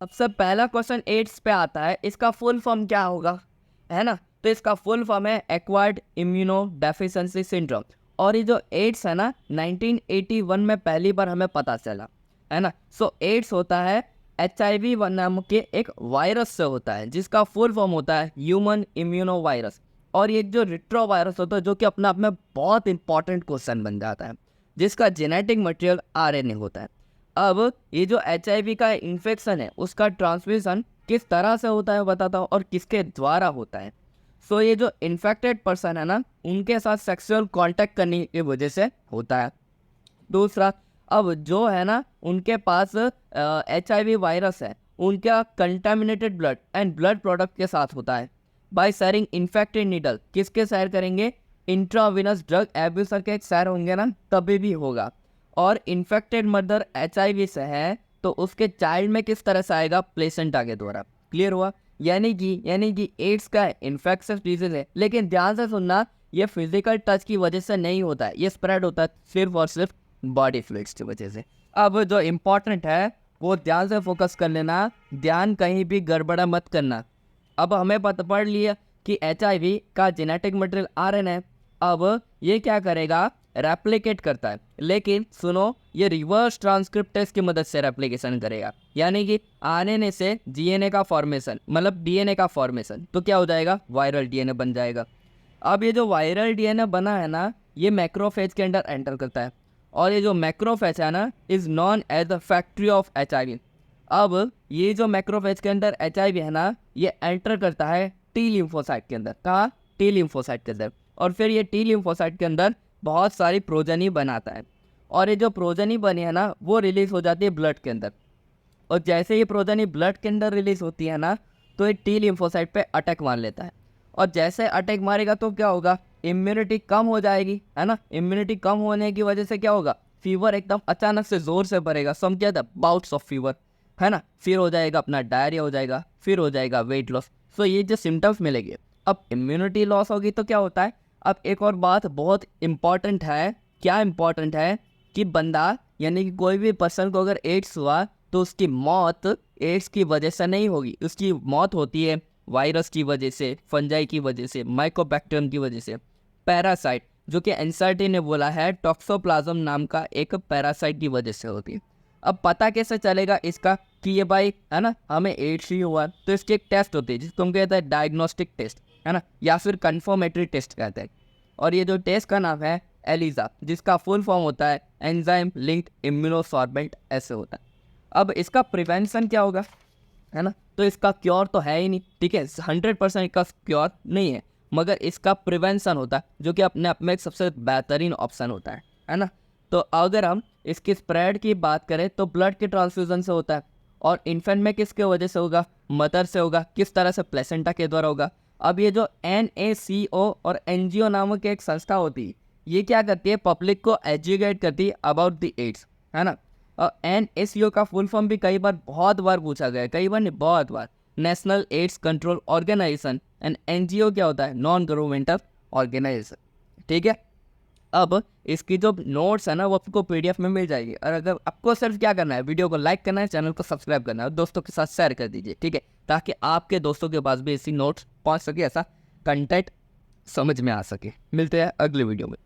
सबसे पहला question ads पे आता है, इसका फुल फॉर्म क्या होगा, है ना। तो इसका फुल फॉर्म है एक्वायर्ड इम्यूनो डेफिशिएंसी सिंड्रोम। और ये जो एड्स है ना 1981 में पहली बार हमें पता चला, है ना। सो एड्स होता है HIV नाम के एक वायरस से होता है, जिसका फुल फॉर्म होता है ह्यूमन इम्यूनो वायरस। और ये जो रिट्रो वायरस होता है, जो कि अपने आप में बहुत इंपॉर्टेंट क्वेश्चन बन जाता है, जिसका जेनेटिक मटेरियल RNA होता है। अब ये जो HIV का इन्फेक्शन है, उसका ट्रांसमिशन किस तरह से होता है बताता हूँ, और किसके द्वारा होता है। सो ये जो इन्फेक्टेड पर्सन है ना, उनके साथ सेक्सुअल कांटेक्ट करने की वजह से होता है। दूसरा, अब जो है ना उनके पास HIV वायरस है, उनका contaminated blood and blood product के साथ होता है। बाय शेयरिंग इन्फेक्टेड नीडल, किसके शेयर करेंगे, इंट्राविनस ड्रग एब्यूसर के शेयर होंगे ना, तभी भी होगा। और इन्फेक्टेड मदर HIV से है, तो उसके चाइल्ड में किस तरह से आएगा, प्लेसेंटा के द्वारा। क्लियर हुआ। यानी कि एड्स का इन्फेक्शियस डिजीज है, लेकिन ध्यान से सुनना, ये फिजिकल टच की वजह से नहीं होता है, ये स्प्रेड होता है सिर्फ और सिर्फ बॉडी फ्लूइड्स की वजह से। अब जो इम्पोर्टेंट है वो ध्यान से फोकस कर लेना, ध्यान कहीं भी गड़बड़ा मत करना। अब हमें पता पढ़ लिया कि HIV का जेनेटिक मटेरियल RNA है। अब ये क्या करेगा, रेप्लिकेट करता है, लेकिन सुनो, ये रिवर्स ट्रांसक्रिप्ट टेस्ट की मदद से रेप्लिकेशन करेगा। यानी कि RNA से DNA का फॉर्मेशन, मतलब DNA का फॉर्मेशन, तो क्या हो जाएगा, वायरल DNA बन जाएगा। अब ये जो वायरल DNA बना है ना, ये मैक्रोफेज के अंदर एंटर करता है, और ये जो मैक्रोफेज है ना, is known as the factory of HIV। अब ये जो मैक्रोफेज के अंदर HIV है ना, ये एंटर करता है T लिम्फोसाइट के अंदर। कहाँ, T लिम्फोसाइट के अंदर। और फिर ये T लिम्फोसाइट के अंदर बहुत सारी प्रोजनी बनाता है, और ये जो प्रोजनी बनी है ना, वो रिलीज हो जाती है ब्लड के अंदर। और जैसे ये प्रोजनी ब्लड के अंदर रिलीज होती है ना, तो ये T लिम्फोसाइट पे अटैक मार लेता है। और जैसे अटैक मारेगा तो क्या होगा, इम्यूनिटी कम हो जाएगी, है ना। इम्यूनिटी कम होने की वजह से क्या होगा, फीवर एकदम अचानक से जोर से बढ़ेगा, समझ था, बाउट्स ऑफ फीवर, है ना। फिर हो जाएगा अपना डायरिया हो जाएगा, फिर हो जाएगा वेट लॉस। सो ये जो सिम्टम्स मिलेंगे। अब इम्यूनिटी लॉस होगी तो क्या होता है। अब एक और बात बहुत इंपॉर्टेंट है, क्या इंपॉर्टेंट है, कि बंदा यानी कि कोई भी पर्सन को अगर एड्स हुआ, तो उसकी मौत एड्स की वजह से नहीं होगी, उसकी मौत होती है वायरस की वजह से, फंजाई की वजह से, माइकोबैक्टीरियम की वजह से, पैरासाइट, जो कि एनसीईआरटी ने बोला है टॉक्सोप्लाज्म नाम का एक पैरासाइट की वजह से होती है। अब पता कैसे चलेगा इसका कि ये भाई, है ना, हमें एड्स ही हुआ, तो इसकी एक टेस्ट होती है जिसको हम कहते हैं डायग्नोस्टिक टेस्ट, है ना, या फिर कंफर्मेटरी टेस्ट कहते हैं। और ये जो टेस्ट का नाम है एलिजा, जिसका फुल फॉर्म होता है एंजाइम लिंक्ड इम्यूनोसॉर्बेंट, ऐसे होता है। अब इसका प्रिवेंशन क्या होगा, है ना। तो इसका क्योर तो है ही नहीं, ठीक है, 100% इसका क्योर नहीं है, मगर इसका प्रिवेंशन होता है, जो कि अपने आप में एक सबसे बेहतरीन ऑप्शन होता है ना। तो अगर हम इसकी स्प्रेड की बात करें तो ब्लड के ट्रांसफ्यूजन से होता है, और इन्फेंट में किसके वजह से होगा, मदर से होगा। किस तरह से, प्लेसेंटा के द्वारा होगा। अब ये जो NACO और NGO नामक एक संस्था होती है, ये क्या करती है, पब्लिक को एजुकेट करती है अबाउट द एड्स, है ना। NACO का फुल फॉर्म भी कई बार, बहुत बार पूछा गया है, कई बार नहीं, बहुत बार, national AIDS control organisation. And NGO क्या होता है, नॉन गवर्नमेंटल ऑर्गेनाइजेशन, ठीक है। अब इसकी जो नोट्स है ना, वो आपको PDF में मिल जाएगी। और अगर आपको सिर्फ क्या करना है, वीडियो को लाइक करना है, चैनल को सब्सक्राइब करना है, और दोस्तों के साथ शेयर कर दीजिए, ठीक है, ताकि आपके दोस्तों के पास भी ऐसी नोट्स पहुंच सके, ऐसा कंटेंट समझ में आ सके। मिलते हैं अगले वीडियो में।